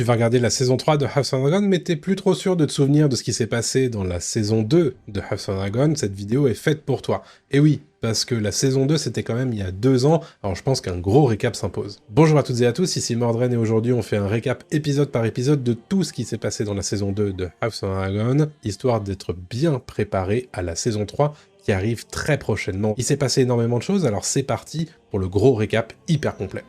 Tu vas regarder la saison 3 de House of Dragon, mais t'es plus trop sûr de te souvenir de ce qui s'est passé dans la saison 2 de House of Dragon, cette vidéo est faite pour toi. Et oui, parce que la saison 2 c'était quand même il y a 2 ans, alors je pense qu'un gros récap s'impose. Bonjour à toutes et à tous, ici Mordren et aujourd'hui on fait un récap épisode par épisode de tout ce qui s'est passé dans la saison 2 de House of Dragon, histoire d'être bien préparé à la saison 3 qui arrive très prochainement. Il s'est passé énormément de choses, alors c'est parti pour le gros récap hyper complet.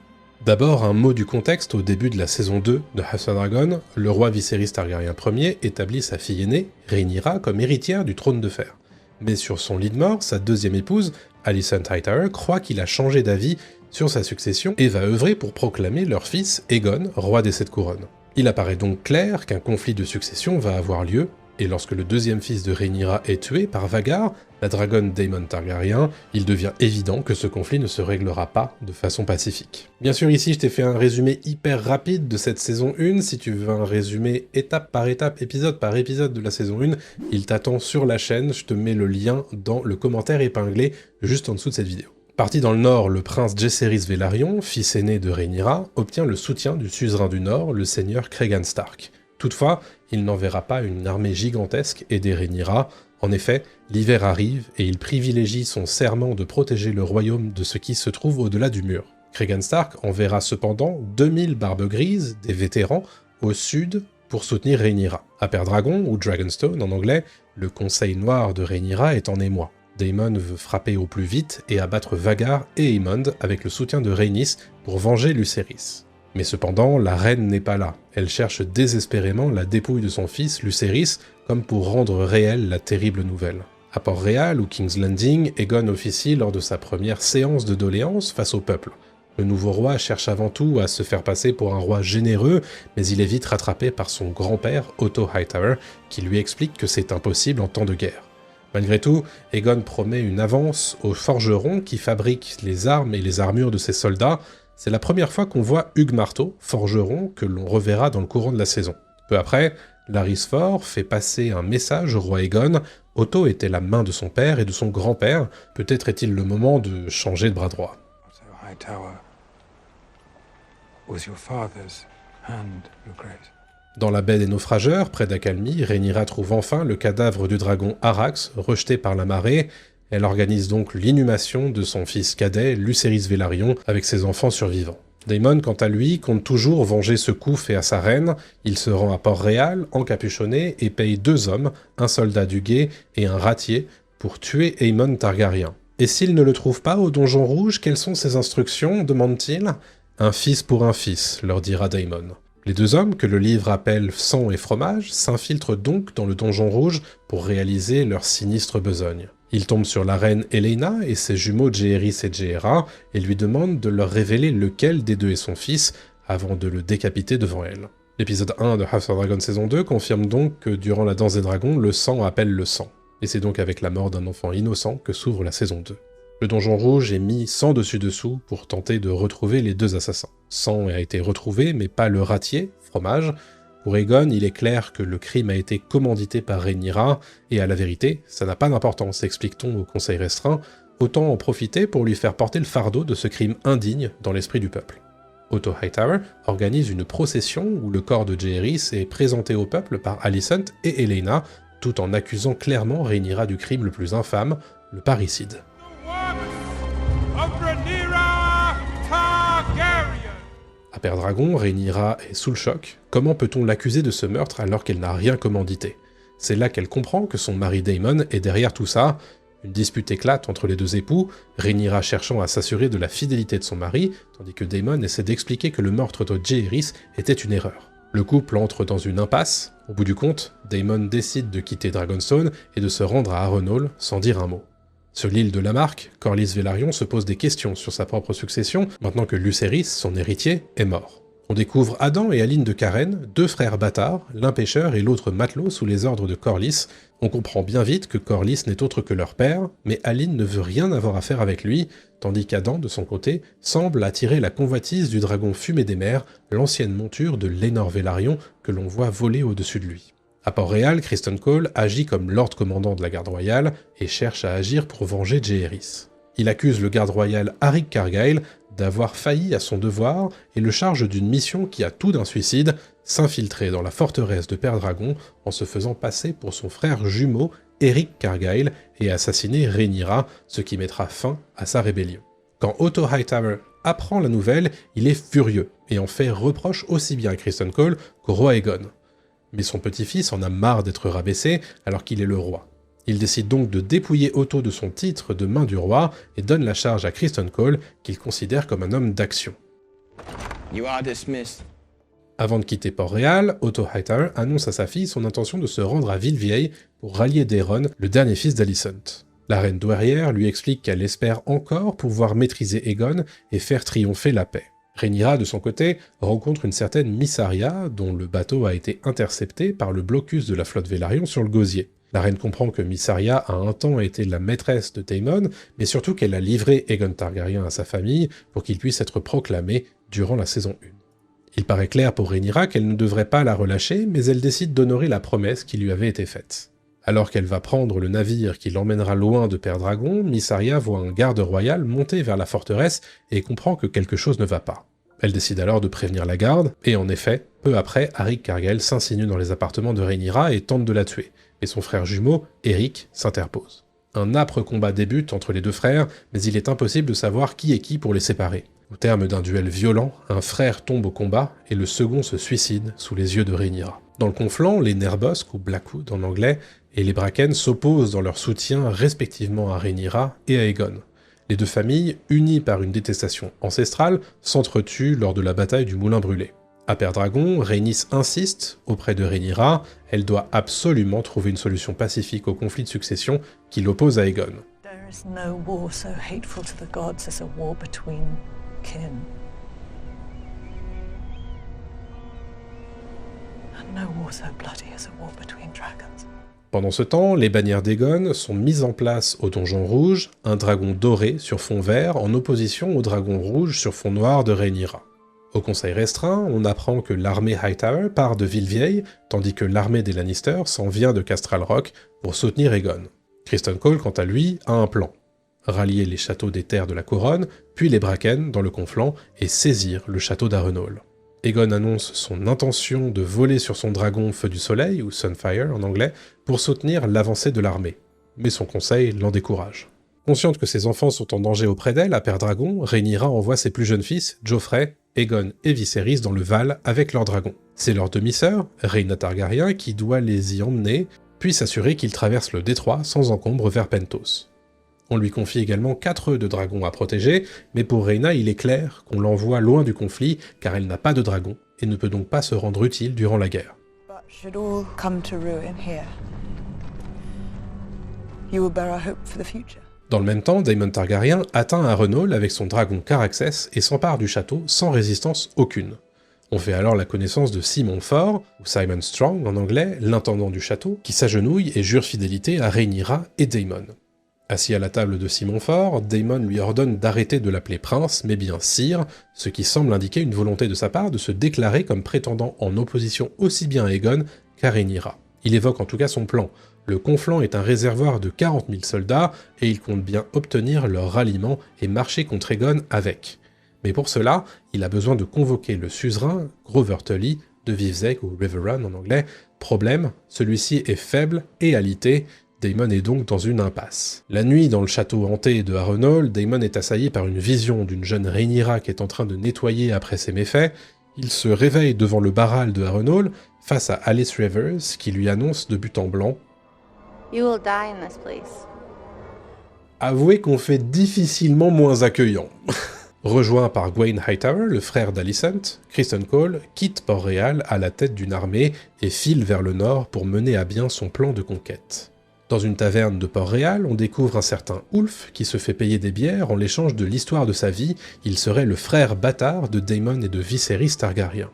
D'abord, un mot du contexte, au début de la saison 2 de House of Dragon, le roi Viserys Targaryen Ier établit sa fille aînée, Rhaenyra, comme héritière du trône de fer. Mais sur son lit de mort, sa deuxième épouse, Alicent Hightower, croit qu'il a changé d'avis sur sa succession et va œuvrer pour proclamer leur fils, Aegon, roi des 7 couronnes. Il apparaît donc clair qu'un conflit de succession va avoir lieu, et lorsque le deuxième fils de Rhaenyra est tué par Vhagar, la dragonne Daemon Targaryen, il devient évident que ce conflit ne se réglera pas de façon pacifique. Bien sûr, ici je t'ai fait un résumé hyper rapide de cette saison 1, si tu veux un résumé étape par étape, épisode par épisode de la saison 1, il t'attend sur la chaîne, je te mets le lien dans le commentaire épinglé juste en dessous de cette vidéo. Parti dans le nord, le prince Jaehaerys Velaryon, fils aîné de Rhaenyra, obtient le soutien du suzerain du nord, le seigneur Cregan Stark. Toutefois, il n'enverra pas une armée gigantesque aider Rhaenyra. En effet, l'hiver arrive et il privilégie son serment de protéger le royaume de ce qui se trouve au-delà du mur. Cregan Stark enverra cependant 2000 barbes grises, des vétérans, au sud pour soutenir Rhaenyra. À Pendragon, ou Dragonstone en anglais, le conseil noir de Rhaenyra est en émoi. Daemon veut frapper au plus vite et abattre Vhagar et Aemond avec le soutien de Rhaenys pour venger Lucerys. Mais cependant, la reine n'est pas là. Elle cherche désespérément la dépouille de son fils, Lucerys, comme pour rendre réelle la terrible nouvelle. À Port-Réal ou King's Landing, Aegon officie lors de sa première séance de doléances face au peuple. Le nouveau roi cherche avant tout à se faire passer pour un roi généreux, mais il est vite rattrapé par son grand-père, Otto Hightower, qui lui explique que c'est impossible en temps de guerre. Malgré tout, Aegon promet une avance aux forgerons qui fabriquent les armes et les armures de ses soldats. C'est la première fois qu'on voit Hugh Marteau, forgeron, que l'on reverra dans le courant de la saison. Peu après, Larys Fort fait passer un message au roi Aegon. Otto était la main de son père et de son grand-père, peut-être est-il le moment de changer de bras droit. Otto Hightower was your father's hand, Your Grace. Dans la baie des naufrageurs, près d'Akalmi, Rhaenyra trouve enfin le cadavre du dragon Arax, rejeté par la marée. Elle organise donc l'inhumation de son fils cadet, Lucerys Velaryon, avec ses enfants survivants. Daemon, quant à lui, compte toujours venger ce coup fait à sa reine. Il se rend à Port-Réal, encapuchonné, et paye 2 hommes, un soldat du guet et un ratier, pour tuer Aemon Targaryen. Et s'il ne le trouve pas au Donjon Rouge, quelles sont ses instructions, demande-t-il ? Un fils pour un fils, leur dira Daemon. Les 2 hommes, que le livre appelle sang et fromage, s'infiltrent donc dans le Donjon Rouge pour réaliser leur sinistre besogne. Ils tombent sur la reine Helaena et ses jumeaux Jaehaerys et Jaehaera et lui demandent de leur révéler lequel des 2 est son fils avant de le décapiter devant elle. L'épisode 1 de House of Dragon saison 2 confirme donc que durant la danse des dragons, le sang appelle le sang. Et c'est donc avec la mort d'un enfant innocent que s'ouvre la saison 2. Le Donjon Rouge est mis sans dessus-dessous pour tenter de retrouver les 2 assassins. Sang a été retrouvé, mais pas le ratier, fromage. Pour Aegon, il est clair que le crime a été commandité par Rhaenyra, et à la vérité, ça n'a pas d'importance, explique-t-on au Conseil restreint, autant en profiter pour lui faire porter le fardeau de ce crime indigne dans l'esprit du peuple. Otto Hightower organise une procession où le corps de Jaehaerys est présenté au peuple par Alicent et Helaena, tout en accusant clairement Rhaenyra du crime le plus infâme, le parricide. À Pendragon, Rhaenyra est sous le choc. Comment peut-on l'accuser de ce meurtre alors qu'elle n'a rien commandité? C'est là qu'elle comprend que son mari Daemon est derrière tout ça. Une dispute éclate entre les 2 époux, Rhaenyra cherchant à s'assurer de la fidélité de son mari, tandis que Daemon essaie d'expliquer que le meurtre de Jaehaerys était une erreur. Le couple entre dans une impasse. Au bout du compte, Daemon décide de quitter Dragonstone et de se rendre à Harrenhal sans dire un mot. Sur l'île de la Marque, Corlys Velaryon se pose des questions sur sa propre succession, maintenant que Lucerys, son héritier, est mort. On découvre Adam et Aline de Karen, 2 frères bâtards, l'un pêcheur et l'autre matelot sous les ordres de Corlys. On comprend bien vite que Corlys n'est autre que leur père, mais Aline ne veut rien avoir à faire avec lui, tandis qu'Adam, de son côté, semble attirer la convoitise du dragon Fumée des Mers, l'ancienne monture de Laenor Velaryon que l'on voit voler au-dessus de lui. À Port-Réal, Criston Cole agit comme Lord Commandant de la Garde Royale et cherche à agir pour venger Jaehaerys. Il accuse le garde royal Arik Cargyle d'avoir failli à son devoir et le charge d'une mission qui a tout d'un suicide, s'infiltrer dans la forteresse de Père Dragon en se faisant passer pour son frère jumeau Eric Cargyle et assassiner Rhaenyra, ce qui mettra fin à sa rébellion. Quand Otto Hightower apprend la nouvelle, il est furieux et en fait reproche aussi bien à Criston Cole qu'au roi Aegon. Mais son petit-fils en a marre d'être rabaissé alors qu'il est le roi. Il décide donc de dépouiller Otto de son titre de main du roi et donne la charge à Criston Cole, qu'il considère comme un homme d'action. You are dismissed. Avant de quitter Port-Réal, Otto Hightower annonce à sa fille son intention de se rendre à Villevieille pour rallier Daeron, le dernier fils d'Alicent. La reine douairière lui explique qu'elle espère encore pouvoir maîtriser Aegon et faire triompher la paix. Rhaenyra, de son côté, rencontre une certaine Mysaria, dont le bateau a été intercepté par le blocus de la flotte Velaryon sur le Gosier. La reine comprend que Mysaria a un temps été la maîtresse de Daemon, mais surtout qu'elle a livré Aegon Targaryen à sa famille pour qu'il puisse être proclamé durant la saison 1. Il paraît clair pour Rhaenyra qu'elle ne devrait pas la relâcher, mais elle décide d'honorer la promesse qui lui avait été faite. Alors qu'elle va prendre le navire qui l'emmènera loin de Père Dragon, Mysaria voit un garde royal monter vers la forteresse et comprend que quelque chose ne va pas. Elle décide alors de prévenir la garde, et en effet, peu après, Aeric Cargyle s'insinue dans les appartements de Rhaenyra et tente de la tuer, mais son frère jumeau, Eric, s'interpose. Un âpre combat débute entre les deux frères, mais il est impossible de savoir qui est qui pour les séparer. Au terme d'un duel violent, un frère tombe au combat et le second se suicide sous les yeux de Rhaenyra. Dans le conflant, les Nerbosques, ou Blackwood en anglais, et les Bracken s'opposent dans leur soutien respectivement à Rhaenyra et à Aegon. Les deux familles, unies par une détestation ancestrale, s'entretuent lors de la bataille du Moulin Brûlé. À Père Dragon, Rhaenys insiste auprès de Rhaenyra, elle doit absolument trouver une solution pacifique au conflit de succession qui l'oppose à Aegon. There is no war so hateful to the gods as a war between kin. And no war so bloody as a war between dragons. Pendant ce temps, les bannières d'Aegon sont mises en place au Donjon Rouge, un dragon doré sur fond vert en opposition au dragon rouge sur fond noir de Rhaenyra. Au conseil restreint, on apprend que l'armée Hightower part de Villevieille, tandis que l'armée des Lannister s'en vient de Castral Rock pour soutenir Aegon. Criston Cole, quant à lui, a un plan. Rallier les châteaux des terres de la couronne, puis les Bracken dans le conflant, et saisir le château d'Harrenhal. Aegon annonce son intention de voler sur son dragon Feu du Soleil, ou Sunfire en anglais, pour soutenir l'avancée de l'armée. Mais son conseil l'en décourage. Consciente que ses enfants sont en danger auprès d'elle, à Père Dragon, Rhaenyra envoie ses plus jeunes fils, Joffrey, Aegon et Viserys dans le Val avec leurs dragons. C'est leur demi-sœur, Rhaena Targaryen, qui doit les y emmener, puis s'assurer qu'ils traversent le détroit sans encombre vers Pentos. On lui confie également 4 œufs de dragon à protéger, mais pour Rhaena, il est clair qu'on l'envoie loin du conflit, car elle n'a pas de dragon, et ne peut donc pas se rendre utile durant la guerre. But should all come to ruin here, you will bear our hope for the future. Dans le même temps, Daemon Targaryen atteint Harrenhal avec son dragon Caraxès et s'empare du château sans résistance aucune. On fait alors la connaissance de Simon Fort, ou Simon Strong en anglais, l'intendant du château, qui s'agenouille et jure fidélité à Rhaenyra et Daemon. Assis à la table de Simon Fort, Daemon lui ordonne d'arrêter de l'appeler prince, mais bien sire, ce qui semble indiquer une volonté de sa part de se déclarer comme prétendant en opposition aussi bien à Aegon qu'à Rhaenyra. Il évoque en tout cas son plan. Le Conflant est un réservoir de 40 000 soldats, et il compte bien obtenir leur ralliement et marcher contre Aegon avec. Mais pour cela, il a besoin de convoquer le suzerain, Grover Tully, de Vivzek ou Riverrun en anglais. Problème, celui-ci est faible et alité. Daemon est donc dans une impasse. La nuit, dans le château hanté de Harrenhal, Daemon est assailli par une vision d'une jeune Rhaenyra qui est en train de nettoyer après ses méfaits. Il se réveille devant le barral de Harrenhal, face à Alice Rivers, qui lui annonce de but en blanc « You will die in this place. » Avouez qu'on fait difficilement moins accueillant. Rejoint par Gwaine Hightower, le frère d'Alicent, Criston Cole quitte Port-Réal à la tête d'une armée et file vers le nord pour mener à bien son plan de conquête. Dans une taverne de Port-Réal, on découvre un certain Ulf qui se fait payer des bières en l'échange de l'histoire de sa vie. Il serait le frère bâtard de Daemon et de Viserys Targaryen.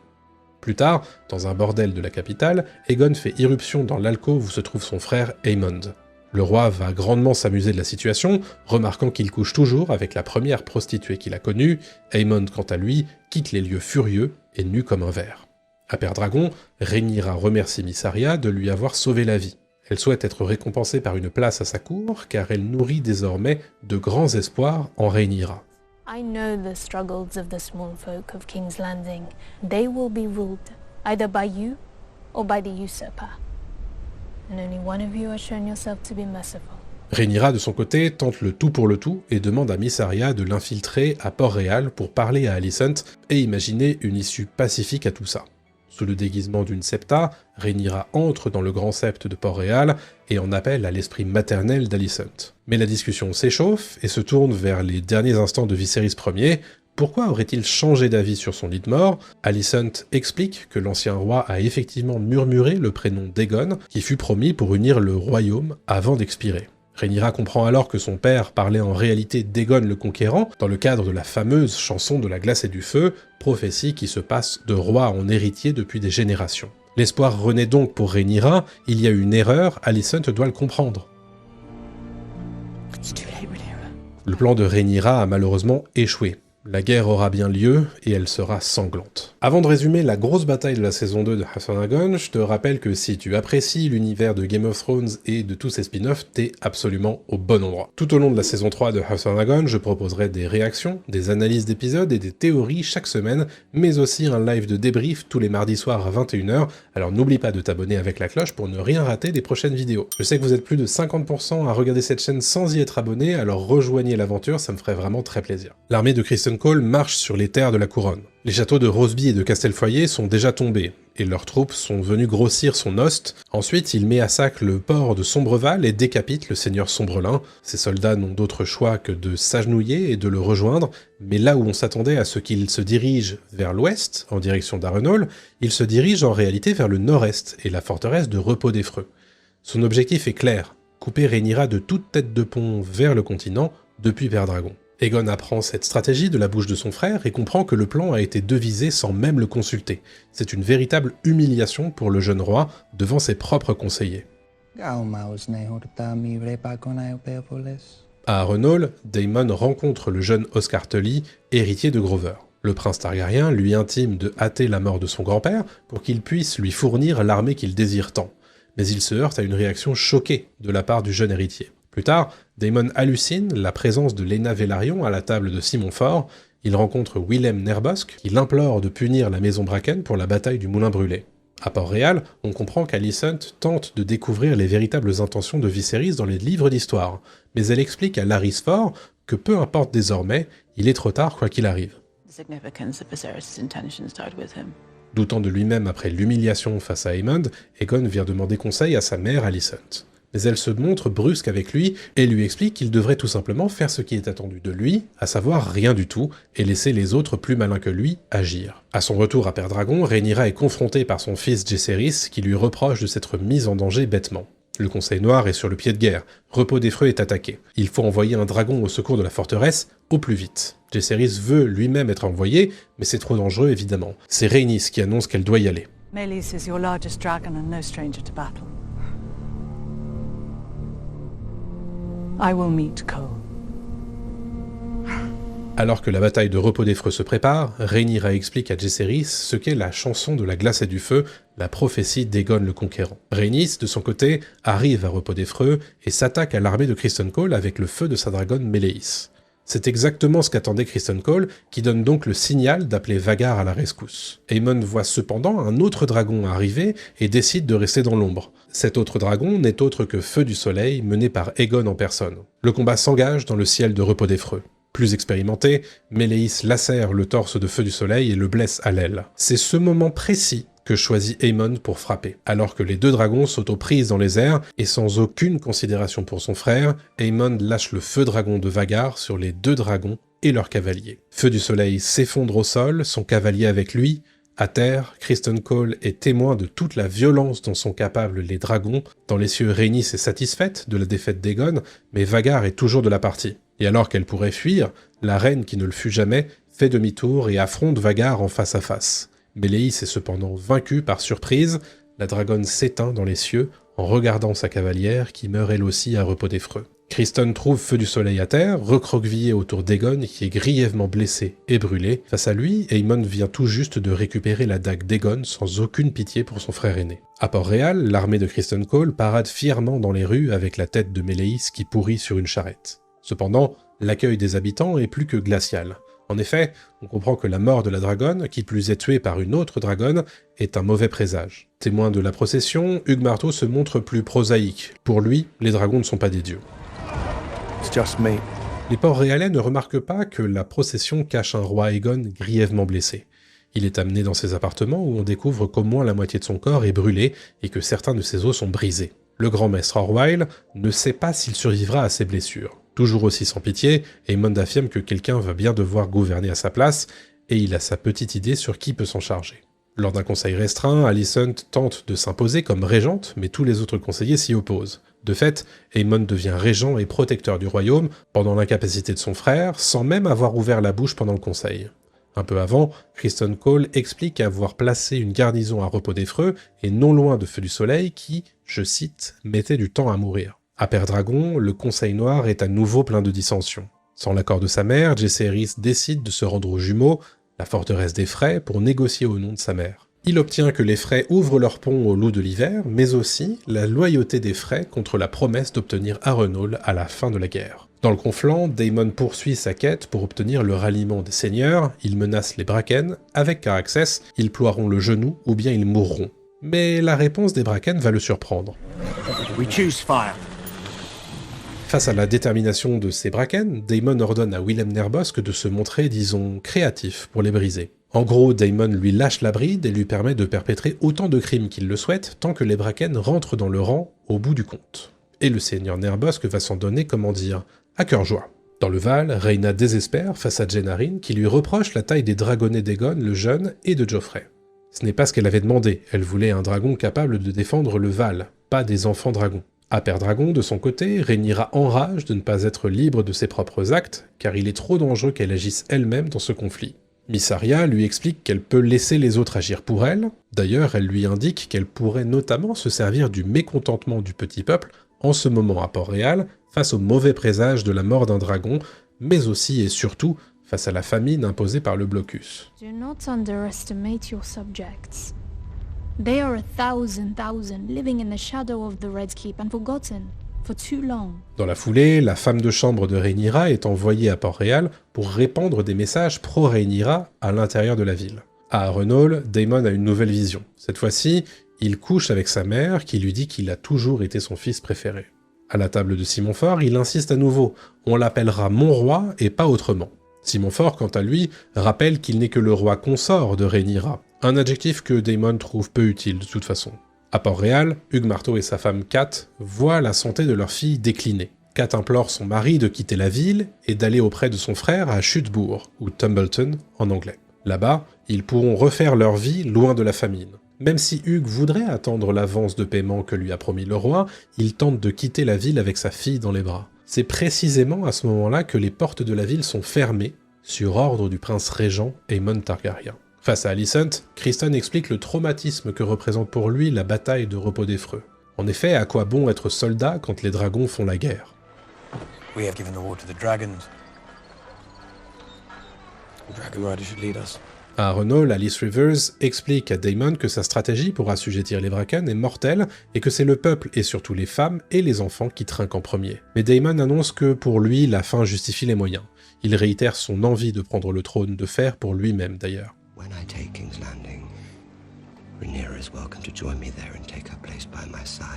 Plus tard, dans un bordel de la capitale, Aegon fait irruption dans l'alcôve où se trouve son frère Aemond. Le roi va grandement s'amuser de la situation, remarquant qu'il couche toujours avec la première prostituée qu'il a connue. Aemond, quant à lui, quitte les lieux furieux et nu comme un ver. À Père Dragon, Rhaenyra remercie Mysaria de lui avoir sauvé la vie. Elle souhaite être récompensée par une place à sa cour, car elle nourrit désormais de grands espoirs en Rhaenyra. I know the struggles of the small folk of King's Landing. They will be ruled either by you or by the usurper. And only one of you has shown yourself to be merciful. Rhaenyra, de son côté, tente le tout pour le tout et demande à Miss Arya de l'infiltrer à Port-Réal pour parler à Alicent et imaginer une issue pacifique à tout ça. Sous le déguisement d'une septa, Rhaenyra entre dans le grand sept de Port-Réal et en appelle à l'esprit maternel d'Alicent. Mais la discussion s'échauffe et se tourne vers les derniers instants de Viserys Ier. Pourquoi aurait-il changé d'avis sur son lit de mort? Alicent explique que l'ancien roi a effectivement murmuré le prénom d'Aegon, qui fut promis pour unir le royaume avant d'expirer. Rhaenyra comprend alors que son père parlait en réalité d'Aegon le Conquérant, dans le cadre de la fameuse chanson de la glace et du feu, prophétie qui se passe de roi en héritier depuis des générations. L'espoir renaît donc pour Rhaenyra, il y a une erreur, Alicent doit le comprendre. Le plan de Rhaenyra a malheureusement échoué. La guerre aura bien lieu, et elle sera sanglante. Avant de résumer la grosse bataille de la saison 2 de House of Dragon, je te rappelle que si tu apprécies l'univers de Game of Thrones et de tous ses spin-offs, t'es absolument au bon endroit. Tout au long de la saison 3 de House of Dragon, je proposerai des réactions, des analyses d'épisodes et des théories chaque semaine, mais aussi un live de débrief tous les mardis soirs à 21h, alors n'oublie pas de t'abonner avec la cloche pour ne rien rater des prochaines vidéos. Je sais que vous êtes plus de 50% à regarder cette chaîne sans y être abonné, alors rejoignez l'aventure, ça me ferait vraiment très plaisir. L'armée de Criston Cole marche sur les terres de la couronne. Les châteaux de Roseby et de Castelfoyer sont déjà tombés, et leurs troupes sont venues grossir son ost. Ensuite, il met à sac le port de Sombreval et décapite le seigneur Sombrelin. Ses soldats n'ont d'autre choix que de s'agenouiller et de le rejoindre, mais là où on s'attendait à ce qu'il se dirige vers l'ouest, en direction d'Harrenhal, il se dirige en réalité vers le nord-est et la forteresse de Repos des Freux. Son objectif est clair, couper Rhaenyra de toute tête de pont vers le continent depuis Père-Dragon. Aegon apprend cette stratégie de la bouche de son frère et comprend que le plan a été devisé sans même le consulter. C'est une véritable humiliation pour le jeune roi devant ses propres conseillers. À Harrenhal, Daemon rencontre le jeune Oscar Tully, héritier de Grover. Le prince Targaryen lui intime de hâter la mort de son grand-père pour qu'il puisse lui fournir l'armée qu'il désire tant. Mais il se heurte à une réaction choquée de la part du jeune héritier. Plus tard, Daemon hallucine la présence de Laena Velaryon à la table de Simon Fort. Il rencontre Willem Nerbosque, qui l'implore de punir la maison Bracken pour la bataille du Moulin Brûlé. À Port-Réal, on comprend qu'Alicent tente de découvrir les véritables intentions de Viserys dans les livres d'histoire, mais elle explique à Larys Fort que peu importe désormais, il est trop tard quoi qu'il arrive. Doutant de lui-même après l'humiliation face à Aemond, Aegon vient demander conseil à sa mère Alicent. Mais elle se montre brusque avec lui et lui explique qu'il devrait tout simplement faire ce qui est attendu de lui, à savoir rien du tout, et laisser les autres plus malins que lui agir. À son retour à Père-Dragon, Rhaenyra est confrontée par son fils Jaehaerys qui lui reproche de s'être mis en danger bêtement. Le Conseil Noir est sur le pied de guerre, Repos des Freux est attaqué. Il faut envoyer un dragon au secours de la forteresse au plus vite. Jaehaerys veut lui-même être envoyé, mais c'est trop dangereux évidemment. C'est Rhaenys qui annonce qu'elle doit y aller. Meleys is your largest dragon and no stranger to battle. I will meet Cole. Alors que la bataille de Repos des Freux se prépare, Rhaenyra explique à Jaehaerys ce qu'est la chanson de la glace et du feu, la prophétie d'Aegon le Conquérant. Rhaenys, de son côté, arrive à Repos des Freux et s'attaque à l'armée de Criston Cole avec le feu de sa dragonne Meleys. C'est exactement ce qu'attendait Criston Cole, qui donne donc le signal d'appeler Vhagar à la rescousse. Aemon voit cependant un autre dragon arriver et décide de rester dans l'ombre. Cet autre dragon n'est autre que Feu du Soleil, mené par Aegon en personne. Le combat s'engage dans le ciel de Repos des Freux. Plus expérimenté, Meleys lacère le torse de Feu du Soleil et le blesse à l'aile. C'est ce moment précis que choisit Aemon pour frapper. Alors que les deux dragons sautent aux prises dans les airs, et sans aucune considération pour son frère, Aemon lâche le feu dragon de Vhagar sur les deux dragons et leurs cavaliers. Feu du Soleil s'effondre au sol, son cavalier avec lui. À terre, Criston Cole est témoin de toute la violence dont sont capables les dragons. Dans les cieux, Rhaenys est satisfaite de la défaite d'Aegon, mais Vhagar est toujours de la partie. Et alors qu'elle pourrait fuir, la reine qui ne le fut jamais fait demi-tour et affronte Vhagar en face à face. Meleys est cependant vaincue par surprise, la dragonne s'éteint dans les cieux en regardant sa cavalière qui meurt elle aussi à Repos des Freux. Criston trouve Feu du Soleil à terre, recroquevillé autour d'Aegon qui est grièvement blessé et brûlé. Face à lui, Aemon vient tout juste de récupérer la dague d'Aegon sans aucune pitié pour son frère aîné. À Port-Réal, l'armée de Criston Cole parade fièrement dans les rues avec la tête de Meleys qui pourrit sur une charrette. Cependant, l'accueil des habitants est plus que glacial. En effet, on comprend que la mort de la dragonne, qui plus est tuée par une autre dragonne, est un mauvais présage. Témoin de la procession, Hugh Marteau se montre plus prosaïque. Pour lui, les dragons ne sont pas des dieux. It's just me. Les Port-Réalais ne remarquent pas que la procession cache un roi Aegon grièvement blessé. Il est amené dans ses appartements où on découvre qu'au moins la moitié de son corps est brûlé et que certains de ses os sont brisés. Le grand maître Orwyle ne sait pas s'il survivra à ses blessures. Toujours aussi sans pitié, Aemond affirme que quelqu'un va bien devoir gouverner à sa place, et il a sa petite idée sur qui peut s'en charger. Lors d'un conseil restreint, Alicent tente de s'imposer comme régente, mais tous les autres conseillers s'y opposent. De fait, Aemond devient régent et protecteur du royaume, pendant l'incapacité de son frère, sans même avoir ouvert la bouche pendant le conseil. Un peu avant, Criston Cole explique avoir placé une garnison à Repos des Freux, et non loin de Feu du Soleil, qui, je cite, mettait du temps à mourir. À Père-Dragon, le Conseil Noir est à nouveau plein de dissensions. Sans l'accord de sa mère, Jaehaerys décide de se rendre aux Jumeaux, la forteresse des Frey, pour négocier au nom de sa mère. Il obtient que les Frey ouvrent leur pont au loup de l'hiver, mais aussi la loyauté des Frey contre la promesse d'obtenir Harrenhal à la fin de la guerre. Dans le conflant, Daemon poursuit sa quête pour obtenir le ralliement des seigneurs, il menace les Bracken, avec Caraxes, ils ploieront le genou ou bien ils mourront. Mais la réponse des Bracken va le surprendre. We choose fire. Face à la détermination de ces Bracken, Daemon ordonne à Willem Nerbosc de se montrer, disons, créatif pour les briser. En gros, Daemon lui lâche la bride et lui permet de perpétrer autant de crimes qu'il le souhaite, tant que les Bracken rentrent dans le rang au bout du compte. Et le seigneur Nerbosc va s'en donner, comment dire, à cœur joie. Dans le Val, Rhaena désespère face à Jaina Arryn qui lui reproche la taille des dragonnets d'Aegon le Jeune et de Joffrey. Ce n'est pas ce qu'elle avait demandé, elle voulait un dragon capable de défendre le Val, pas des enfants dragons. À Père-Dragon, de son côté, Rhaenyra enrage de ne pas être libre de ses propres actes, car il est trop dangereux qu'elle agisse elle-même dans ce conflit. Miss Arya lui explique qu'elle peut laisser les autres agir pour elle, d'ailleurs elle lui indique qu'elle pourrait notamment se servir du mécontentement du petit peuple en ce moment à Port-Réal, face au mauvais présage de la mort d'un dragon, mais aussi et surtout face à la famine imposée par le blocus. Do not underestimate your subjects. They are 1,000 living in the shadow of the Red Keep and forgotten for too long. Dans la foulée, la femme de chambre de Rhaenyra est envoyée à Port-Réal pour répandre des messages pro-Rhaenyra à l'intérieur de la ville. À Harrenhal, Daemon a une nouvelle vision. Cette fois-ci, il couche avec sa mère qui lui dit qu'il a toujours été son fils préféré. À la table de Simonfort, il insiste à nouveau, on l'appellera mon roi et pas autrement. Simonfort, quant à lui, rappelle qu'il n'est que le roi consort de Rhaenyra, un adjectif que Daemon trouve peu utile de toute façon. À Port-Réal, Hugh Marteau et sa femme Cat voient la santé de leur fille décliner. Cat implore son mari de quitter la ville et d'aller auprès de son frère à Chutebourg, ou Tumbleton en anglais. Là-bas, ils pourront refaire leur vie loin de la famine. Même si Hugh voudrait attendre l'avance de paiement que lui a promis le roi, il tente de quitter la ville avec sa fille dans les bras. C'est précisément à ce moment-là que les portes de la ville sont fermées, sur ordre du prince régent Aemon Targaryen. Face à Alicent, Criston explique le traumatisme que représente pour lui la bataille de Repos des Freux. En effet, à quoi bon être soldat quand les dragons font la guerre? We have given the war to the dragons. The dragon rider should lead us. À Harrenhal, Alice Rivers explique à Daemon que sa stratégie pour assujettir les Bracken est mortelle et que c'est le peuple et surtout les femmes et les enfants qui trinquent en premier. Mais Daemon annonce que pour lui, la fin justifie les moyens. Il réitère son envie de prendre le trône de fer pour lui-même d'ailleurs. When I take King's Landing, Rhaenyra is welcome to join me there and take her place by my side.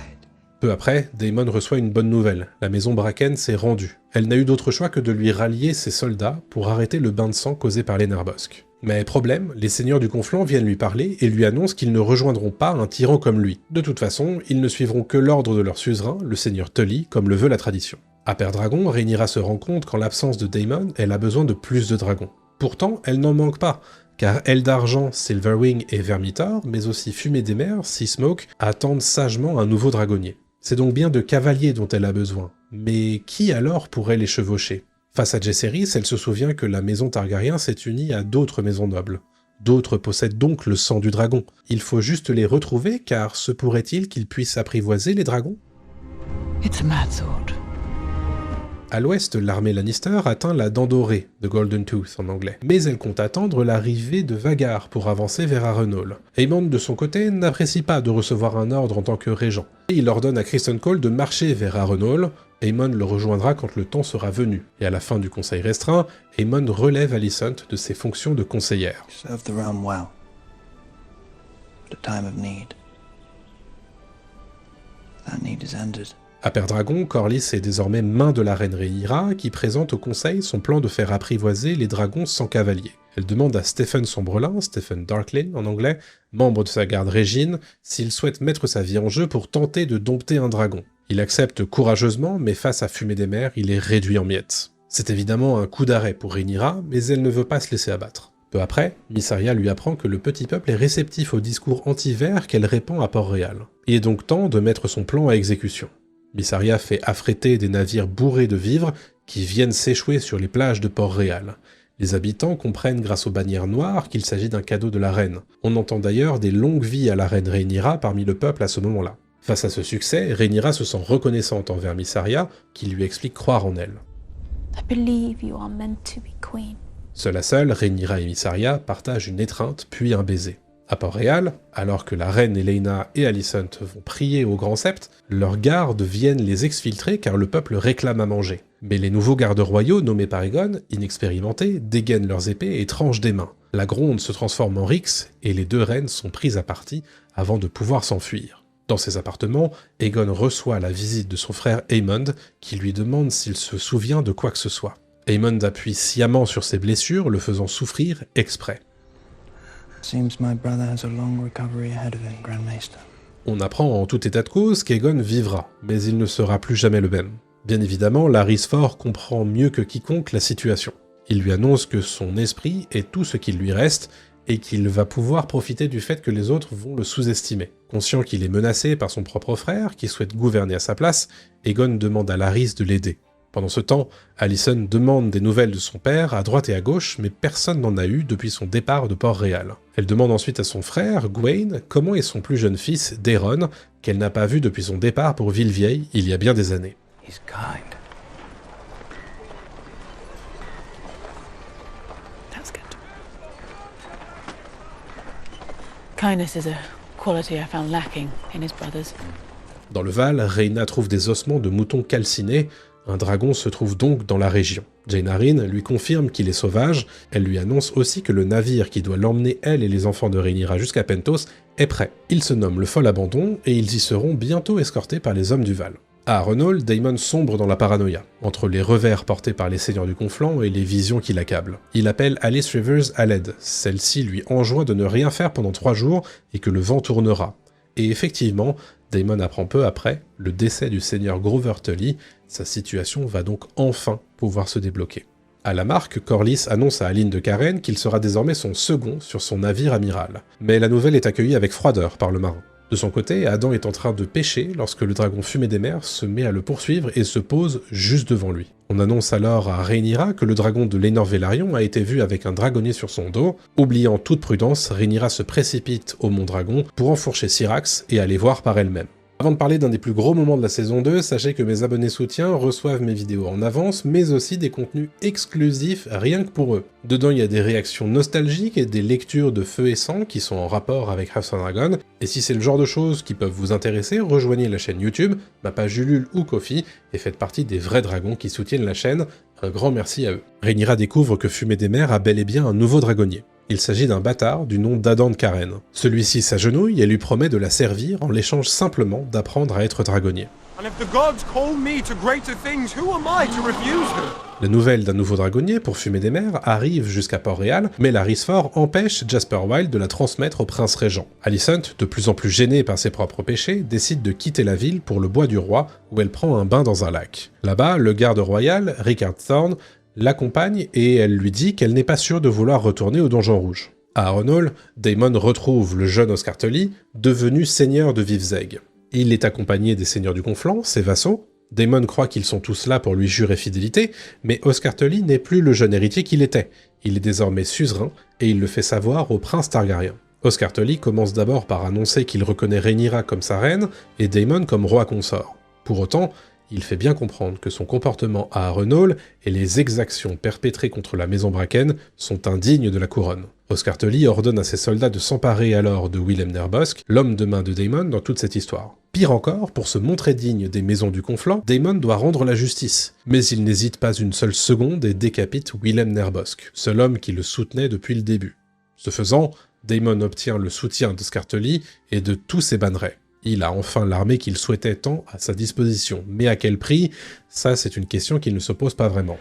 Peu après, Daemon reçoit une bonne nouvelle. La maison Bracken s'est rendue. Elle n'a eu d'autre choix que de lui rallier ses soldats pour arrêter le bain de sang causé par les Nerbosc. Mais problème, les seigneurs du Conflant viennent lui parler et lui annoncent qu'ils ne rejoindront pas un tyran comme lui. De toute façon, ils ne suivront que l'ordre de leur suzerain, le seigneur Tully, comme le veut la tradition. À Père-Dragon, Rhaenyra se rend compte qu'en l'absence de Daemon, elle a besoin de plus de dragons. Pourtant, elle n'en manque pas, car Aile d'Argent, Silverwing et Vermithor, mais aussi Fumée des Mers, Seasmoke, attendent sagement un nouveau dragonnier. C'est donc bien de cavaliers dont elle a besoin. Mais qui alors pourrait les chevaucher? Face à Jaehaerys, elle se souvient que la maison Targaryen s'est unie à d'autres maisons nobles. D'autres possèdent donc le sang du dragon. Il faut juste les retrouver, car se pourrait-il qu'ils puissent apprivoiser les dragons? It's a mad sword. À l'ouest, l'armée Lannister atteint la Dent Dorée, de Golden Tooth en anglais, mais elle compte attendre l'arrivée de Vhagar pour avancer vers Harrenhal. Aemon, de son côté, n'apprécie pas de recevoir un ordre en tant que régent, et il ordonne à Criston Cole de marcher vers Harrenhal. Aemon le rejoindra quand le temps sera venu, et à la fin du conseil restreint, Aemon relève Alicent de ses fonctions de conseillère. Serve the realm well. At a time of need. That need is ended. À Pendragon, Corlys est désormais main de la reine Rhaenyra, qui présente au conseil son plan de faire apprivoiser les dragons sans cavalier. Elle demande à Stephen Sombrelin, Stephen Darklyn en anglais, membre de sa garde Régine, s'il souhaite mettre sa vie en jeu pour tenter de dompter un dragon. Il accepte courageusement, mais face à Fumée des Mers, il est réduit en miettes. C'est évidemment un coup d'arrêt pour Rhaenyra, mais elle ne veut pas se laisser abattre. Peu après, Mysaria lui apprend que le petit peuple est réceptif au discours anti-vert qu'elle répand à Port-Réal. Il est donc temps de mettre son plan à exécution. Mysaria fait affréter des navires bourrés de vivres qui viennent s'échouer sur les plages de Port-Réal. Les habitants comprennent grâce aux bannières noires qu'il s'agit d'un cadeau de la reine. On entend d'ailleurs des longues vies à la reine Rhaenyra parmi le peuple à ce moment-là. Face à ce succès, Rhaenyra se sent reconnaissante envers Mysaria, qui lui explique croire en elle. I believe you are meant to be queen. Seule à seule, Rhaenyra et Mysaria partagent une étreinte puis un baiser. À Port-Réal, alors que la reine Elaena et Alicent vont prier au grand sept, leurs gardes viennent les exfiltrer car le peuple réclame à manger. Mais les nouveaux gardes royaux nommés par Aegon, inexpérimentés, dégainent leurs épées et tranchent des mains. La gronde se transforme en rixe et les deux reines sont prises à partie avant de pouvoir s'enfuir. Dans ses appartements, Aegon reçoit la visite de son frère Aemond qui lui demande s'il se souvient de quoi que ce soit. Aemond appuie sciemment sur ses blessures, le faisant souffrir exprès. Seems my brother has a long recovery ahead of him, Grand Maester. On apprend en tout état de cause qu'Aegon vivra, mais il ne sera plus jamais le même. Bien évidemment, Larys Fort comprend mieux que quiconque la situation. Il lui annonce que son esprit est tout ce qu'il lui reste, et qu'il va pouvoir profiter du fait que les autres vont le sous-estimer. Conscient qu'il est menacé par son propre frère, qui souhaite gouverner à sa place, Aegon demande à Larys de l'aider. Pendant ce temps, Alicent demande des nouvelles de son père à droite et à gauche, mais personne n'en a eu depuis son départ de Port-Réal. Elle demande ensuite à son frère, Gwaine, comment est son plus jeune fils, Daeron, qu'elle n'a pas vu depuis son départ pour Villevieille il y a bien des années. He's kind. That's good. Kindness is a quality I found lacking in his brothers. Dans le Val, Rhaena trouve des ossements de moutons calcinés. Un dragon se trouve donc dans la région. Jaina Arryn lui confirme qu'il est sauvage, elle lui annonce aussi que le navire qui doit l'emmener elle et les enfants de Rhaenyra jusqu'à Pentos est prêt. Il se nomme le Fol Abandon et ils y seront bientôt escortés par les hommes du Val. À Harrenhal, Daemon sombre dans la paranoïa, entre les revers portés par les seigneurs du Conflant et les visions qui l'accablent. Il appelle Alice Rivers à l'aide, celle-ci lui enjoint de ne rien faire pendant 3 jours et que le vent tournera. Et effectivement, Daemon apprend peu après le décès du seigneur Grover Tully, sa situation va donc enfin pouvoir se débloquer. À la marque, Corlys annonce à Aline de Karen qu'il sera désormais son second sur son navire amiral. Mais la nouvelle est accueillie avec froideur par le marin. De son côté, Adam est en train de pêcher lorsque le dragon Fumée des Mers se met à le poursuivre et se pose juste devant lui. On annonce alors à Rhaenyra que le dragon de Laenor Velaryon a été vu avec un dragonnier sur son dos. Oubliant toute prudence, Rhaenyra se précipite au Mont Dragon pour enfourcher Syrax et aller voir par elle-même. Avant de parler d'un des plus gros moments de la saison 2, sachez que mes abonnés soutiens reçoivent mes vidéos en avance, mais aussi des contenus exclusifs rien que pour eux. Dedans, il y a des réactions nostalgiques et des lectures de Feu et Sang qui sont en rapport avec House of Dragon, et si c'est le genre de choses qui peuvent vous intéresser, rejoignez la chaîne YouTube, ma page Ulule ou Ko-fi, et faites partie des vrais dragons qui soutiennent la chaîne. Un grand merci à eux. Rhaenyra découvre que Fumée des Mers a bel et bien un nouveau dragonnier. Il s'agit d'un bâtard du nom d'Adan de Karen. Celui-ci s'agenouille et lui promet de la servir en l'échange simplement d'apprendre à être dragonnier. La nouvelle d'un nouveau dragonnier pour Fumée des Mers arrive jusqu'à Port-Réal, mais Larys Fort empêche Jasper Wild de la transmettre au prince régent. Alicent, de plus en plus gênée par ses propres péchés, décide de quitter la ville pour le bois du roi, où elle prend un bain dans un lac. Là-bas, le garde royal, Rickard Thorne, l'accompagne et elle lui dit qu'elle n'est pas sûre de vouloir retourner au Donjon Rouge. À Harrenhal, Daemon retrouve le jeune Oscar Tully, devenu seigneur de Vivzeg. Il est accompagné des seigneurs du Conflant, ses vassaux. Daemon croit qu'ils sont tous là pour lui jurer fidélité, mais Oscar Tully n'est plus le jeune héritier qu'il était. Il est désormais suzerain, et il le fait savoir au prince Targaryen. Oscar Tully commence d'abord par annoncer qu'il reconnaît Rhaenyra comme sa reine, et Daemon comme roi consort. Pour autant, il fait bien comprendre que son comportement à Harrenhal et les exactions perpétrées contre la maison Bracken sont indignes de la couronne. Oscar Tully ordonne à ses soldats de s'emparer alors de Willem Narbosc, l'homme de main de Daemon dans toute cette histoire. Pire encore, pour se montrer digne des maisons du Conflant, Daemon doit rendre la justice. Mais il n'hésite pas une seule seconde et décapite Willem Narbosc, seul homme qui le soutenait depuis le début. Ce faisant, Daemon obtient le soutien d'Oscar Tully et de tous ses bannerets. Il a enfin l'armée qu'il souhaitait tant à sa disposition. Mais à quel prix? Ça, c'est une question qu'il ne se pose pas vraiment.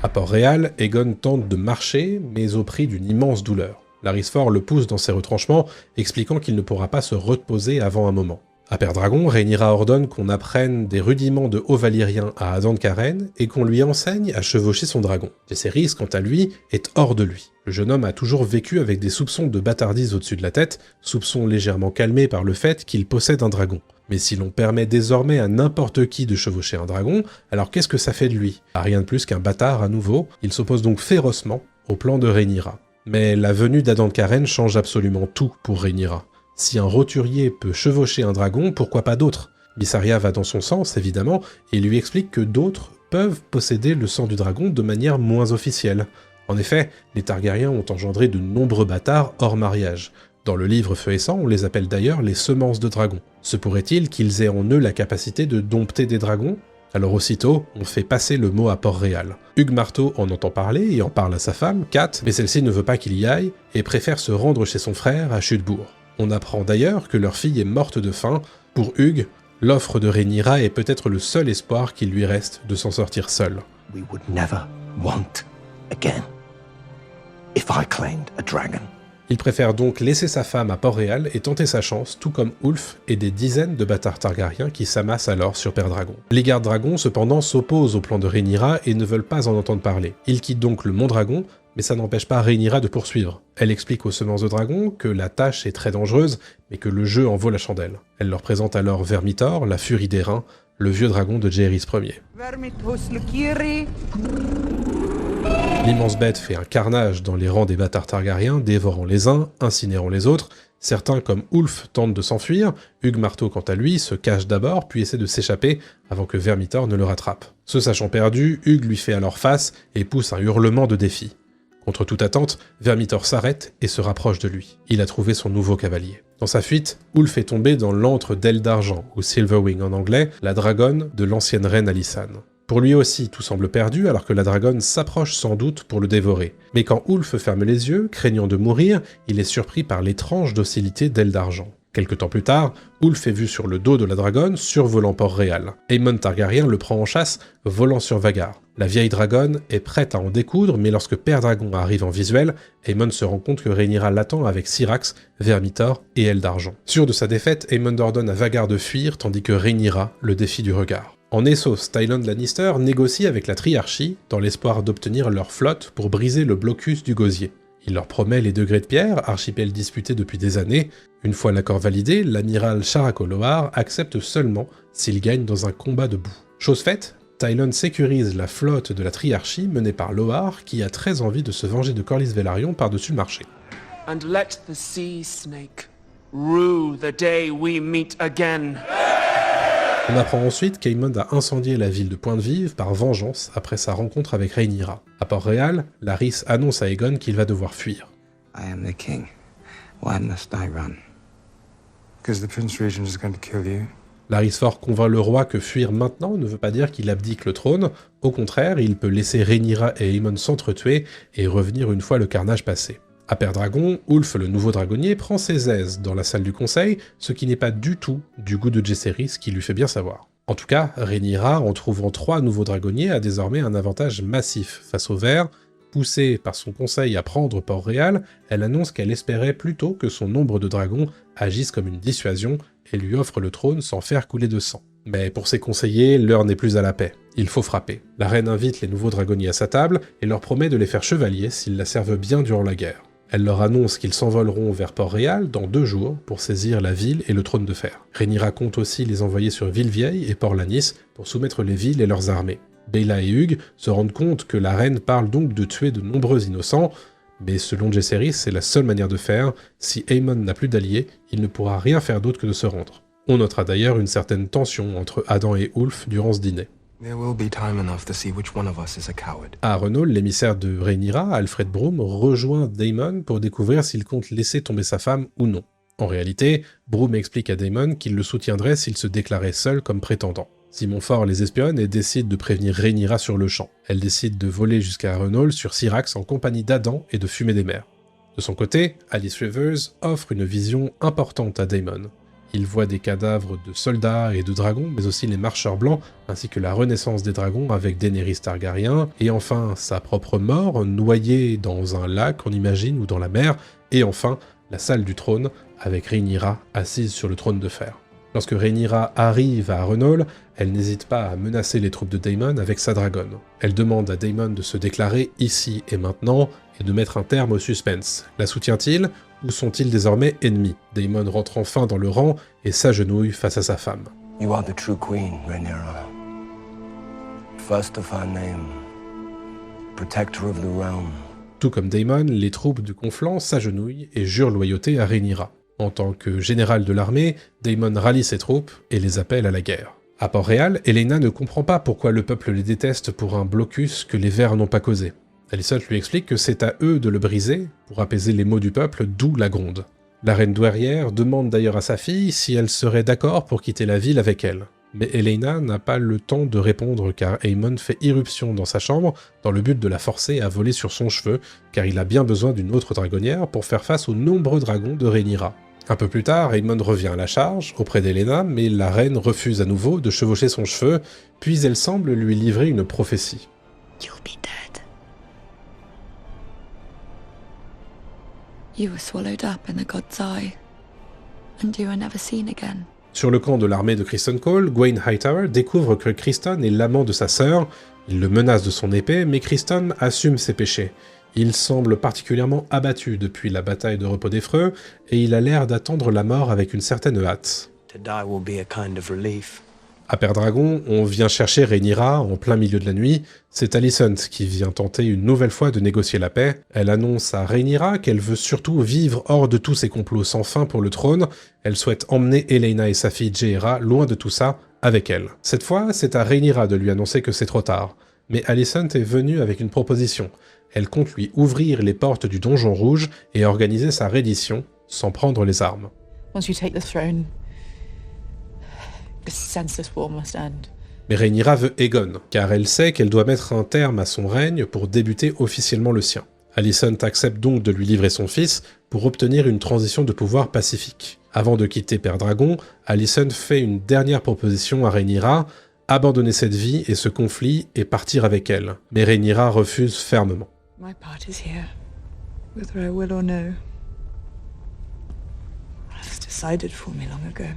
À Port-Réal, Aegon tente de marcher, mais au prix d'une immense douleur. Larys Faur le pousse dans ses retranchements, expliquant qu'il ne pourra pas se reposer avant un moment. À Père-Dragon, Rhaenyra ordonne qu'on apprenne des rudiments de haut valyrien à Azan-Karen et qu'on lui enseigne à chevaucher son dragon. Jaehaerys, quant à lui, est hors de lui. Le jeune homme a toujours vécu avec des soupçons de bâtardise au-dessus de la tête, soupçons légèrement calmés par le fait qu'il possède un dragon. Mais si l'on permet désormais à n'importe qui de chevaucher un dragon, alors qu'est-ce que ça fait de lui? Rien de plus qu'un bâtard à nouveau, il s'oppose donc férocement au plan de Rhaenyra. Mais la venue d'Azan-Karen change absolument tout pour Rhaenyra. Si un roturier peut chevaucher un dragon, pourquoi pas d'autres? Mysaria va dans son sens, évidemment, et lui explique que d'autres peuvent posséder le sang du dragon de manière moins officielle. En effet, les Targaryens ont engendré de nombreux bâtards hors mariage. Dans le livre Feu et Sang, on les appelle d'ailleurs les semences de dragons. Se pourrait-il qu'ils aient en eux la capacité de dompter des dragons? Alors aussitôt, on fait passer le mot à Port-Réal. Hugues Marteau en entend parler et en parle à sa femme, Kat, mais celle-ci ne veut pas qu'il y aille et préfère se rendre chez son frère à Chudebourg. On apprend d'ailleurs que leur fille est morte de faim. Pour Hugues, l'offre de Rhaenyra est peut-être le seul espoir qu'il lui reste de s'en sortir seul. We would never want again if I claimed a dragon. Il préfère donc laisser sa femme à Port-Réal et tenter sa chance, tout comme Ulf et des dizaines de bâtards Targaryens qui s'amassent alors sur Père-Dragon. Les gardes dragons, cependant, s'opposent au plan de Rhaenyra et ne veulent pas en entendre parler. Ils quittent donc le Mont Dragon, mais ça n'empêche pas Rhaenyra de poursuivre. Elle explique aux semences de dragon que la tâche est très dangereuse, mais que le jeu en vaut la chandelle. Elle leur présente alors Vermithor, la furie des reins, le vieux dragon de Jaehaerys Ier. L'immense bête fait un carnage dans les rangs des bâtards Targaryens, dévorant les uns, incinérant les autres. Certains, comme Ulf, tentent de s'enfuir. Hugues Marteau, quant à lui, se cache d'abord, puis essaie de s'échapper avant que Vermithor ne le rattrape. Se sachant perdu, Hugues lui fait alors face et pousse un hurlement de défi. Contre toute attente, Vermithor s'arrête et se rapproche de lui. Il a trouvé son nouveau cavalier. Dans sa fuite, Ulf est tombé dans l'antre d'Aile d'Argent, ou Silverwing en anglais, la dragonne de l'ancienne reine Alysanne. Pour lui aussi, tout semble perdu alors que la dragonne s'approche sans doute pour le dévorer. Mais quand Ulf ferme les yeux, craignant de mourir, il est surpris par l'étrange docilité d'Aile d'Argent. Quelque temps plus tard, Ulf est vu sur le dos de la dragonne, survolant Port-Réal. Aemon Targaryen le prend en chasse, volant sur Vhagar. La vieille dragonne est prête à en découdre, mais lorsque Père Dragon arrive en visuel, Aemon se rend compte que Rhaenyra l'attend avec Syrax, Vermithor et Aile d'Argent. Sûr de sa défaite, Aemon ordonne à Vhagar de fuir, tandis que Rhaenyra le défie du regard. En Essos, Tyrion Lannister négocie avec la Triarchie dans l'espoir d'obtenir leur flotte pour briser le blocus du Gosier. Il leur promet les degrés de pierre, archipel disputé depuis des années. Une fois l'accord validé, l'amiral Sharako Loar accepte seulement s'il gagne dans un combat de boue. Chose faite, Tyrion sécurise la flotte de la Triarchie menée par Loar, qui a très envie de se venger de Corlys Velaryon par-dessus le marché. And let the sea snake rue the day we meet again. On apprend ensuite qu'Aemon a incendié la ville de Pointe-Vive par vengeance après sa rencontre avec Rhaenyra. À Port-Réal, Larys annonce à Aegon qu'il va devoir fuir. I am the king. Why must I run? Because the Prince Regent is going to kill you. Larys Faur convainc le roi que fuir maintenant ne veut pas dire qu'il abdique le trône. Au contraire, il peut laisser Rhaenyra et Aemon s'entretuer et revenir une fois le carnage passé. À Père-Dragon, Ulf, le nouveau dragonnier, prend ses aises dans la salle du conseil, ce qui n'est pas du tout du goût de Jaehaerys, qui lui fait bien savoir. En tout cas, Rhaenyra, en trouvant 3 nouveaux dragonniers, a désormais un avantage massif face aux Verts. Poussée par son conseil à prendre Port-Réal, elle annonce qu'elle espérait plutôt que son nombre de dragons agisse comme une dissuasion et lui offre le trône sans faire couler de sang. Mais pour ses conseillers, l'heure n'est plus à la paix. Il faut frapper. La reine invite les nouveaux dragonniers à sa table et leur promet de les faire chevaliers s'ils la servent bien durant la guerre. Elle leur annonce qu'ils s'envoleront vers Port-Réal dans 2 jours pour saisir la ville et le trône de fer. Rhaenyra compte aussi les envoyer sur Villevieille et Port-Lanis pour soumettre les villes et leurs armées. Baela et Hugues se rendent compte que la reine parle donc de tuer de nombreux innocents, Mais selon Jaehaerys, c'est la seule manière de faire. Si Aemon n'a plus d'alliés, il ne pourra rien faire d'autre que de se rendre. On notera d'ailleurs une certaine tension entre Adam et Ulf durant ce dîner. There will be time enough to see which one of us is a coward. À Harrenhal, l'émissaire de Rhaenyra, Alfred Broom, rejoint Daemon pour découvrir s'il compte laisser tomber sa femme ou non. En réalité, Broom explique à Daemon qu'il le soutiendrait s'il se déclarait seul comme prétendant. Simon Fort les espionne et décide de prévenir Rhaenyra sur le champ. Elle décide de voler jusqu'à Harrenhal sur Syrax en compagnie d'Adam et de Fumée des Mers. De son côté, Alice Rivers offre une vision importante à Daemon. Il voit des cadavres de soldats et de dragons, mais aussi les marcheurs blancs, ainsi que la renaissance des dragons avec Daenerys Targaryen, et enfin sa propre mort, noyée dans un lac, on imagine, ou dans la mer, et enfin la salle du trône, avec Rhaenyra assise sur le trône de fer. Lorsque Rhaenyra arrive à Harrenhal, elle n'hésite pas à menacer les troupes de Daemon avec sa dragonne. Elle demande à Daemon de se déclarer ici et maintenant, et de mettre un terme au suspense. La soutient-il, ou sont-ils désormais ennemis? Daemon rentre enfin dans le rang et s'agenouille face à sa femme. You are the true queen, Rhaenyra. First of her name, protector of the realm. Tout comme Daemon, les troupes du Conflans s'agenouillent et jurent loyauté à Rhaenyra. En tant que général de l'armée, Daemon rallie ses troupes et les appelle à la guerre. À Port-Réal, Helaena ne comprend pas pourquoi le peuple les déteste pour un blocus que les Verts n'ont pas causé. Alicent lui explique que c'est à eux de le briser pour apaiser les maux du peuple, d'où la gronde. La reine douairière demande d'ailleurs à sa fille si elle serait d'accord pour quitter la ville avec elle. Mais Helaena n'a pas le temps de répondre car Aemon fait irruption dans sa chambre dans le but de la forcer à voler sur son cheveu, car il a bien besoin d'une autre dragonnière pour faire face aux nombreux dragons de Rhaenyra. Un peu plus tard, Aemon revient à la charge auprès d'Helaena, mais la reine refuse à nouveau de chevaucher son cheveu, puis elle semble lui livrer une prophétie. You'll be dead. You were swallowed up in the god's eye, and you were never seen again. Sur le camp de l'armée de Criston Cole, Gwaine Hightower découvre que Criston est l'amant de sa sœur. Il le menace de son épée, mais Criston assume ses péchés. Il semble particulièrement abattu depuis la bataille de Repos des Freux, et il a l'air d'attendre la mort avec une certaine hâte. To die will be a kind of relief. À Pendragon, on vient chercher Rhaenyra en plein milieu de la nuit. C'est Alicent qui vient tenter une nouvelle fois de négocier la paix. Elle annonce à Rhaenyra qu'elle veut surtout vivre hors de tous ces complots sans fin pour le trône. Elle souhaite emmener Helaena et sa fille Jaehaera loin de tout ça, avec elle. Cette fois, c'est à Rhaenyra de lui annoncer que c'est trop tard. Mais Alicent est venue avec une proposition. Elle compte lui ouvrir les portes du Donjon Rouge et organiser sa reddition, sans prendre les armes. Once you take the throne, this senseless war must end. Mais Rhaenyra veut Aegon, car elle sait qu'elle doit mettre un terme à son règne pour débuter officiellement le sien. Alicent accepte donc de lui livrer son fils pour obtenir une transition de pouvoir pacifique. Avant de quitter Pendragon, Alicent fait une dernière proposition à Rhaenyra, abandonner cette vie et ce conflit et partir avec elle. Mais Rhaenyra refuse fermement. My part is here, whether I will or no. It's decided for me long ago.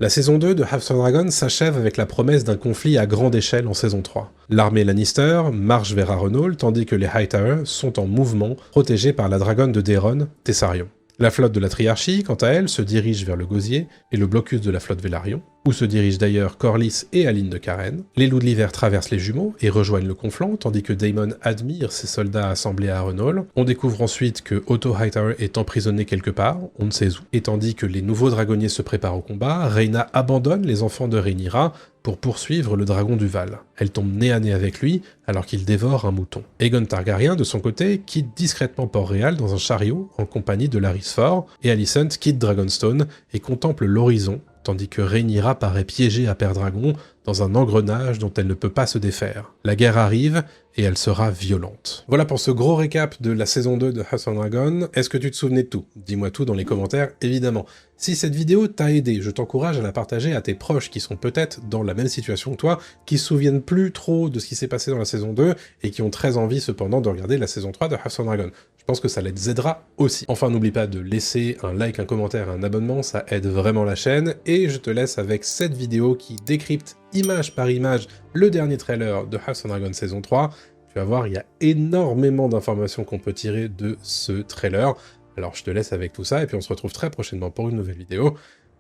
La saison 2 de House of Dragon s'achève avec la promesse d'un conflit à grande échelle en saison 3. L'armée Lannister marche vers Harrenhal tandis que les Hightower sont en mouvement, protégés par la dragonne de Daeron, Tessarion. La flotte de la Triarchie, quant à elle, se dirige vers le Gosier et le blocus de la flotte Velaryon, où se dirigent d'ailleurs Corlys et Aline de Karen. Les loups de l'hiver traversent les jumeaux et rejoignent le Conflans, tandis que Daemon admire ses soldats assemblés à Harrenhal. On découvre ensuite que Otto Hightower est emprisonné quelque part, on ne sait où. Et tandis que les nouveaux dragonniers se préparent au combat, Rhaena abandonne les enfants de Rhaenyra pour poursuivre le dragon du Val. Elle tombe nez à nez avec lui, alors qu'il dévore un mouton. Aegon Targaryen, de son côté, quitte discrètement Port-Réal dans un chariot, en compagnie de Larys Fort, et Alicent quitte Dragonstone et contemple l'horizon, tandis que Rhaenyra paraît piégée à Pendragon dans un engrenage dont elle ne peut pas se défaire. La guerre arrive, et elle sera violente. Voilà pour ce gros récap de la saison 2 de House of Dragon. Est-ce que tu te souvenais de tout? Dis-moi tout dans les commentaires, évidemment. Si cette vidéo t'a aidé, je t'encourage à la partager à tes proches qui sont peut-être dans la même situation que toi, qui se souviennent plus trop de ce qui s'est passé dans la saison 2, et qui ont très envie cependant de regarder la saison 3 de House of Dragon. Je pense que ça les aidera aussi. Enfin, n'oublie pas de laisser un like, un commentaire, un abonnement, ça aide vraiment la chaîne, et je te laisse avec cette vidéo qui décrypte image par image le dernier trailer de House of Dragon saison 3. Tu vas voir, il y a énormément d'informations qu'on peut tirer de ce trailer. Alors je te laisse avec tout ça, et puis on se retrouve très prochainement pour une nouvelle vidéo.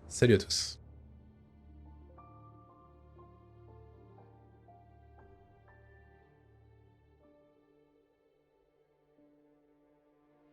Salut à tous.